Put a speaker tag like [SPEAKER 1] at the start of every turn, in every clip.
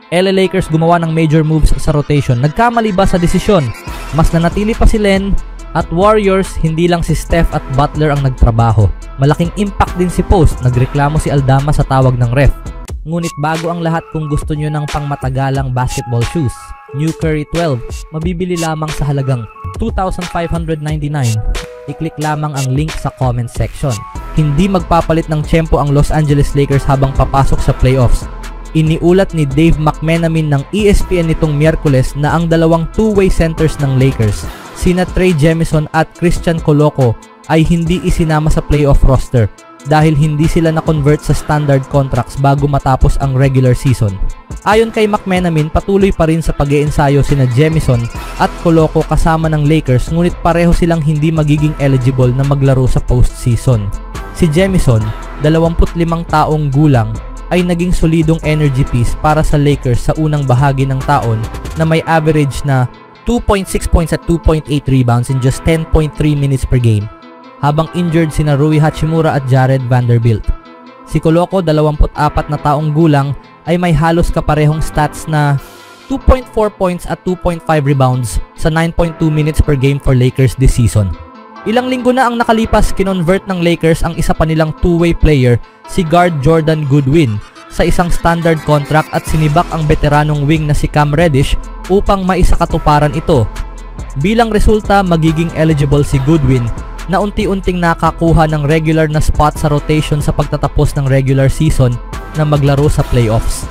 [SPEAKER 1] LA Lakers gumawa ng major moves sa rotation. Nagkamali ba sa desisyon? Mas nanatili pa si Len. At Warriors, hindi lang si Steph at Butler ang nagtrabaho. Malaking impact din si Post. Nagreklamo si Aldama sa tawag ng ref. Ngunit bago ang lahat, kung gusto nyo ng pangmatagalang basketball shoes, New Curry 12, mabibili lamang sa halagang $2,599. I-click lamang ang link sa comment section. Hindi magpapalit ng tiyempo ang Los Angeles Lakers habang papasok sa playoffs. Iniulat ni Dave McMenamin ng ESPN nitong Miyerkules na ang dalawang two-way centers ng Lakers, sina Trey Jemison at Christian Coloco, ay hindi isinama sa playoff roster dahil hindi sila na-convert sa standard contracts bago matapos ang regular season. Ayon kay McMenamin, patuloy pa rin sa pag-iensayo sina Jemison at Coloco kasama ng Lakers, ngunit pareho silang hindi magiging eligible na maglaro sa postseason. Si Jemison, 25 taong gulang, ay naging solidong energy piece para sa Lakers sa unang bahagi ng taon na may average na 2.6 points at 2.8 rebounds in just 10.3 minutes per game, habang injured sina Rui Hachimura at Jared Vanderbilt. Si Coloco, 24 na taong gulang, ay may halos kaparehong stats na 2.4 points at 2.5 rebounds sa 9.2 minutes per game for Lakers this season. Ilang linggo na ang nakalipas, kinonvert ng Lakers ang isa pa nilang two-way player, si guard Jordan Goodwin, sa isang standard contract at sinibak ang veteranong wing na si Cam Reddish upang maisakatuparan ito. Bilang resulta, magiging eligible si Goodwin na unti-unting nakakuha ng regular na spot sa rotation sa pagtatapos ng regular season na maglaro sa playoffs.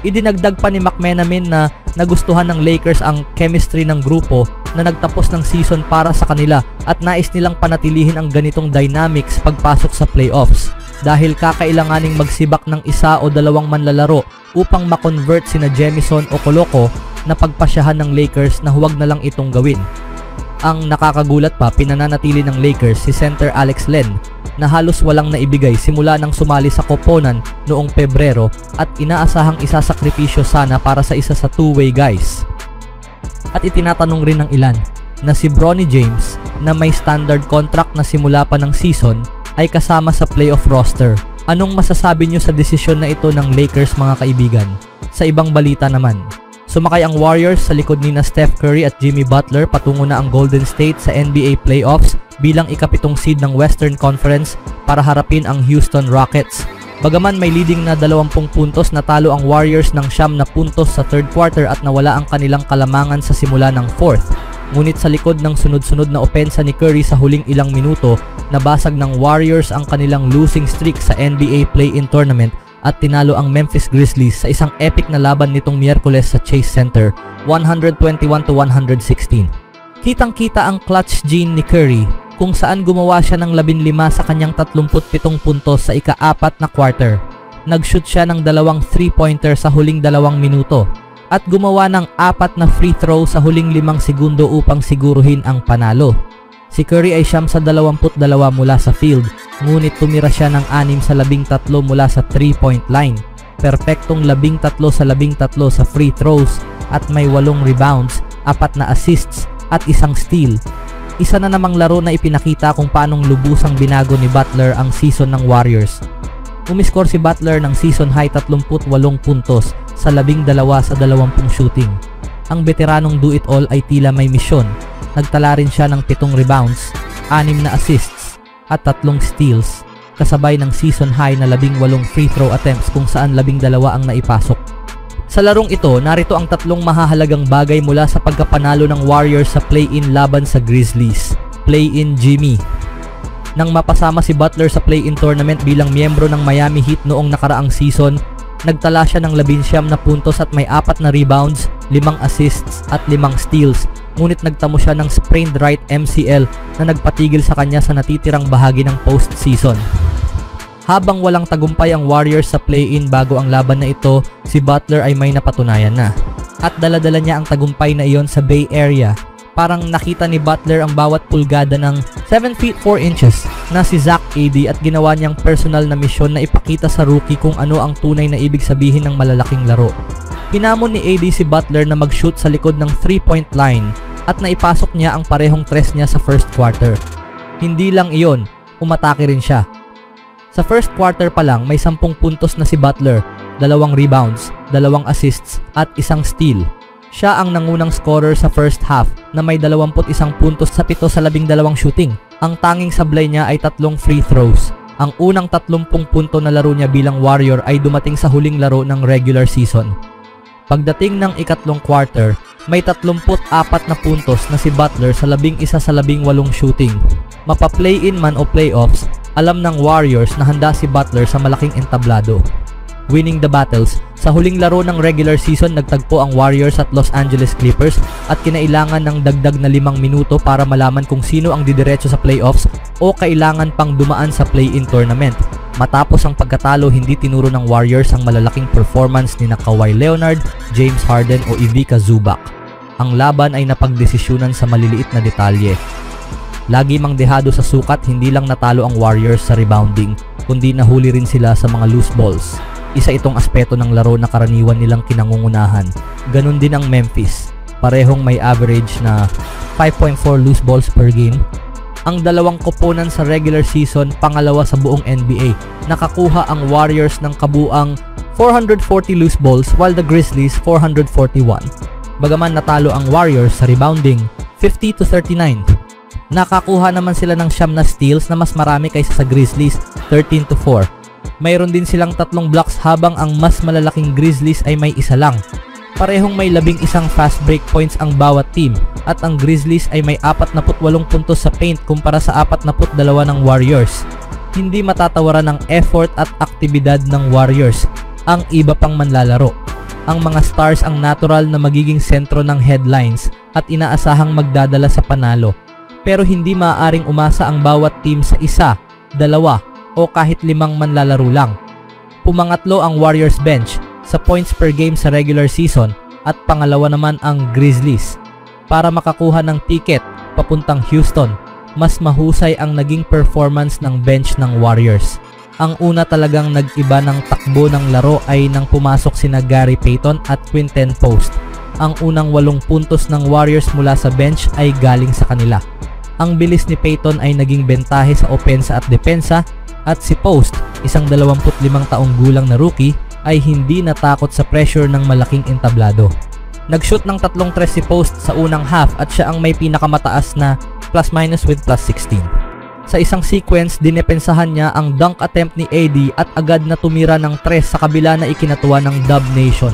[SPEAKER 1] Idinagdag pa ni McMenamin na nagustuhan ng Lakers ang chemistry ng grupo na nagtapos ng season para sa kanila at nais nilang panatilihin ang ganitong dynamics pagpasok sa playoffs dahil kakailanganing magsibak ng isa o dalawang manlalaro upang makonvert sina Jemison o Coloco na pagpasyahan ng Lakers na huwag na lang itong gawin. Ang nakakagulat pa, pinananatili ng Lakers si center Alex Len na halos walang naibigay simula nang sumali sa koponan noong Pebrero at inaasahang isasakripisyo sana para sa isa sa two-way guys. At itinatanong rin ng ilan na si Bronny James na may standard contract na simula pa ng season ay kasama sa playoff roster. Anong masasabi nyo sa desisyon na ito ng Lakers, mga kaibigan? Sa ibang balita naman, sumakay ang Warriors sa likod ni na Steph Curry at Jimmy Butler patungo na ang Golden State sa NBA playoffs bilang ika-7 seed ng Western Conference para harapin ang Houston Rockets. Bagaman may leading na 20 puntos, natalo ang Warriors ng 9 na puntos sa third quarter at nawala ang kanilang kalamangan sa simula ng fourth. Ngunit sa likod ng sunod-sunod na opensa ni Curry sa huling ilang minuto, nabasag ng Warriors ang kanilang losing streak sa NBA Play-In Tournament at tinalo ang Memphis Grizzlies sa isang epic na laban nitong Miyerkules sa Chase Center, 121-116. Kitang-kita ang clutch gene ni Curry kung saan gumawa siya ng 15 sa kanyang 37 puntos sa ika-4 na quarter. Nag-shoot siya ng 2 3-pointer sa huling 2 minuto at gumawa ng 4 na free throw sa huling 5 segundo upang siguruhin ang panalo. Si Curry ay siyam sa 22 mula sa field, ngunit tumira siya ng 6 sa 13 mula sa 3-point line. Perpektong 13 sa 13 sa free throws at may 8 rebounds, 4 na assists at 1 steal. Isa na namang laro na ipinakita kung paanong lubusang binago ni Butler ang season ng Warriors. Umiskor si Butler ng season high 38 puntos sa 12 sa 20 shooting. Ang veteranong do-it-all ay tila may misyon. Nagtala rin siya ng 7 rebounds, 6 na assists at 3 steals, kasabay ng season high na 18 free throw attempts kung saan 12 ang naipasok. Sa larong ito, narito ang 3 mahahalagang bagay mula sa pagkapanalo ng Warriors sa play-in laban sa Grizzlies. Play-in Jimmy. Nang mapasama si Butler sa play-in tournament bilang miyembro ng Miami Heat noong nakaraang season, nagtala siya ng 19 na puntos at may 4 na rebounds, 5 assists at 5 steals. Ngunit nagtamo siya ng sprained right MCL na nagpatigil sa kanya sa natitirang bahagi ng postseason. Habang walang tagumpay ang Warriors sa play-in bago ang laban na ito, si Butler ay may napatunayan na. At dala-dala niya ang tagumpay na iyon sa Bay Area. Parang nakita ni Butler ang bawat pulgada ng 7 feet 4 inches na si Zach Edey at ginawa niyang personal na misyon na ipakita sa rookie kung ano ang tunay na ibig sabihin ng malalaking laro. Hinamon ni Edey si Butler na mag-shoot sa likod ng 3-point line at naipasok niya ang parehong tres niya sa first quarter. Hindi lang iyon, umatake rin siya. Sa first quarter pa lang may 10 puntos na si Butler 2 rebounds, 2 assists at 1 steal. Siya ang nangunang scorer sa first half na may 21 puntos sa 7 sa 12 shooting. Ang tanging sablay niya ay 3 free throws. Ang unang 30 punto na laro niya bilang Warrior ay dumating sa huling laro ng regular season. Pagdating ng ikatlong quarter, may 34 na puntos na si Butler sa 11 sa 18 shooting. Mapa-play-in man o playoffs, alam ng Warriors na handa si Butler sa malaking entablado. Winning the battles, sa huling laro ng regular season nagtagpo ang Warriors at Los Angeles Clippers at kinailangan ng dagdag na 5 minuto para malaman kung sino ang didiretso sa playoffs o kailangan pang dumaan sa play-in tournament. Matapos ang pagkatalo, hindi tinuro ng Warriors ang malalaking performance ni Kawhi Leonard, James Harden o Ivica Zubac. Ang laban ay napagdesisyonan sa maliliit na detalye. Lagi mang dehado sa sukat, hindi lang natalo ang Warriors sa rebounding, kundi nahuli rin sila sa mga loose balls. Isa itong aspeto ng laro na karaniwan nilang kinangungunahan. Ganon din ang Memphis. Parehong may average na 5.4 loose balls per game. Ang dalawang koponan sa regular season, pangalawa sa buong NBA. Nakakuha ang Warriors ng kabuang 440 loose balls while the Grizzlies 441. Bagaman natalo ang Warriors sa rebounding 50-39. Nakakuha naman sila ng 9 na steals na mas marami kaysa sa Grizzlies 13-4. Mayroon din silang 3 blocks habang ang mas malalaking Grizzlies ay may 1 lang. Parehong may 11 fast break points ang bawat team at ang Grizzlies ay may 48 puntos sa paint kumpara sa 42 ng Warriors. Hindi matatawaran ng effort at aktibidad ng Warriors ang iba pang manlalaro. Ang mga stars ang natural na magiging sentro ng headlines at inaasahang magdadala sa panalo. Pero hindi maaaring umasa ang bawat team sa 1, 2 o kahit 5 manlalaro lang. Pumangatlo ang Warriors bench sa points per game sa regular season at pangalawa naman ang Grizzlies. Para makakuha ng ticket papuntang Houston, mas mahusay ang naging performance ng bench ng Warriors. Ang una talagang nag-iba ng takbo ng laro ay nang pumasok sina Gary Payton at Quinten Post. Ang unang 8 puntos ng Warriors mula sa bench ay galing sa kanila. Ang bilis ni Payton ay naging bentahe sa opensa at depensa at si Post, isang 25 taong gulang na rookie, ay hindi natakot sa pressure ng malaking entablado. Nag-shoot ng 3 tres si Post sa unang half at siya ang may pinakamataas na plus-minus with plus 16. Sa isang sequence, dinepensahan niya ang dunk attempt ni AD at agad na tumira ng 3 sa kabila na ikinatuwa ng Dub Nation.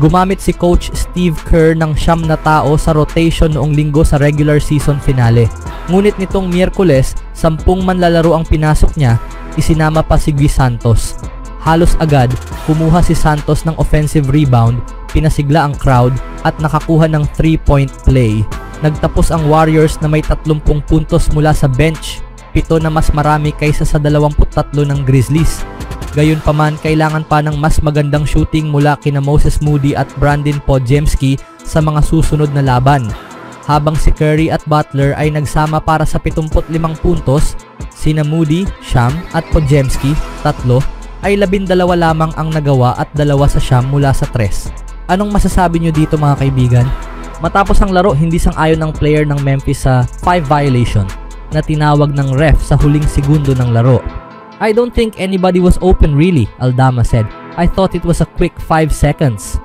[SPEAKER 1] Gumamit si Coach Steve Kerr ng 9 na tao sa rotation noong linggo sa regular season finale. Ngunit nitong Miyerkules, 10 manlalaro ang pinasok niya, isinama pa si Gui Santos. Halos agad, kumuha si Santos ng offensive rebound, pinasigla ang crowd at nakakuha ng 3-point play. Nagtapos ang Warriors na may 30 puntos mula sa bench, 7 na mas marami kaysa sa 23 ng Grizzlies. Gayunpaman, kailangan pa ng mas magandang shooting mula kina Moses Moody at Brandon Podziemski sa mga susunod na laban. Habang si Curry at Butler ay nagsama para sa 75 puntos, sina Moody, Sham at Podziemski, 3, ay 12 lamang ang nagawa at 2 sa Sham mula sa 3. Anong masasabi nyo dito mga kaibigan? Matapos ang laro, hindi sang-ayon ng player ng Memphis sa 5 violation na tinawag ng ref sa huling segundo ng laro. "I don't think anybody was open really," Aldama said. "I thought it was a quick 5 seconds.